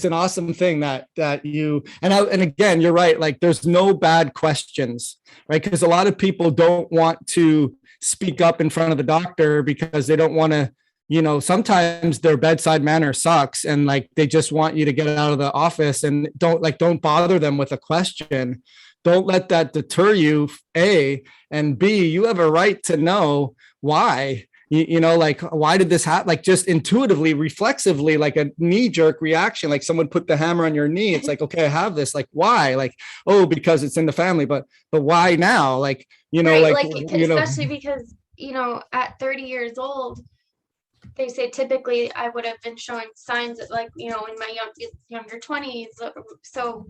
an awesome thing that you, and again, you're right. Like there's no bad questions, right? Because a lot of people don't want to speak up in front of the doctor because they don't want to, sometimes their bedside manner sucks and like, they just want you to get out of the office, and don't bother them with a question. Don't let that deter you, A, and B, you have a right to know why. Like, why did this happen? Like just intuitively, reflexively, like a knee-jerk reaction, like someone put the hammer on your knee. It's like, okay, I have this. Like, why? Like, oh, because it's in the family, but why now? Like, right, especially because, at 30 years old, they say typically I would have been showing signs of like, in my younger 20s. So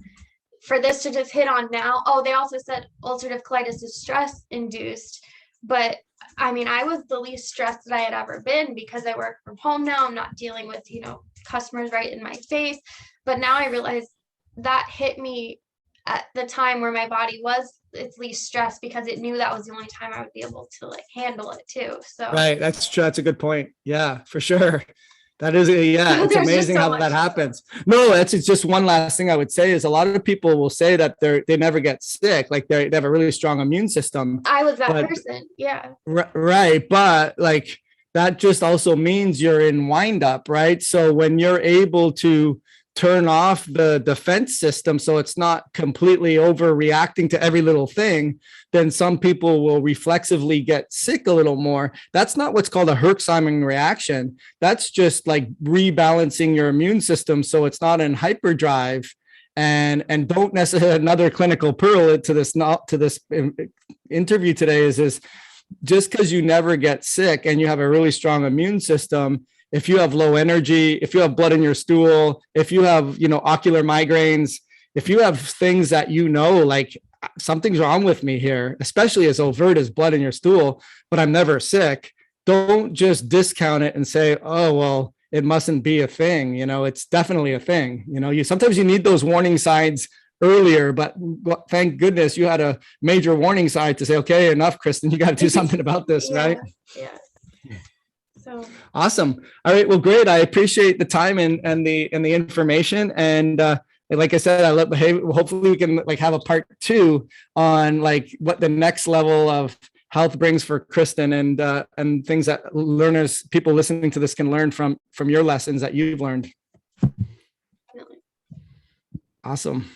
for this to just hit on now, they also said ulcerative colitis is stress induced, but I mean, I was the least stressed that I had ever been because I work from home now. I'm not dealing with, customers right in my face. But now I realize that hit me at the time where my body was its least stressed, because it knew that was the only time I would be able to like handle it too. So right, that's true. That's a good point. Yeah, for sure. That is, it's amazing how that happens. No, it's just one last thing I would say is a lot of people will say that they never get sick, like they have a really strong immune system. I was that person. Yeah. Right. But like that just also means you're in wind up, right? So when you're able to turn off the defense system so it's not completely overreacting to every little thing, then some people will reflexively get sick a little more. That's not what's called a Herxheimer reaction. That's just like rebalancing your immune system so it's not in hyperdrive. And don't necessarily, another clinical pearl to this interview today is just because you never get sick and you have a really strong immune system, if you have low energy, if you have blood in your stool, if you have, ocular migraines, if you have things that, like something's wrong with me here, especially as overt as blood in your stool, but I'm never sick, don't just discount it and say, oh, well, it mustn't be a thing. It's definitely a thing. Sometimes you need those warning signs earlier, but thank goodness you had a major warning sign to say, okay, enough, Kristin, you got to do something about this, right? Yeah. So awesome. All right. Well, great. I appreciate the time and the information. And like I said, hopefully we can have a part 2 on what the next level of health brings for Kristin and things that people listening to this can learn from your lessons that you've learned. definitely. Awesome.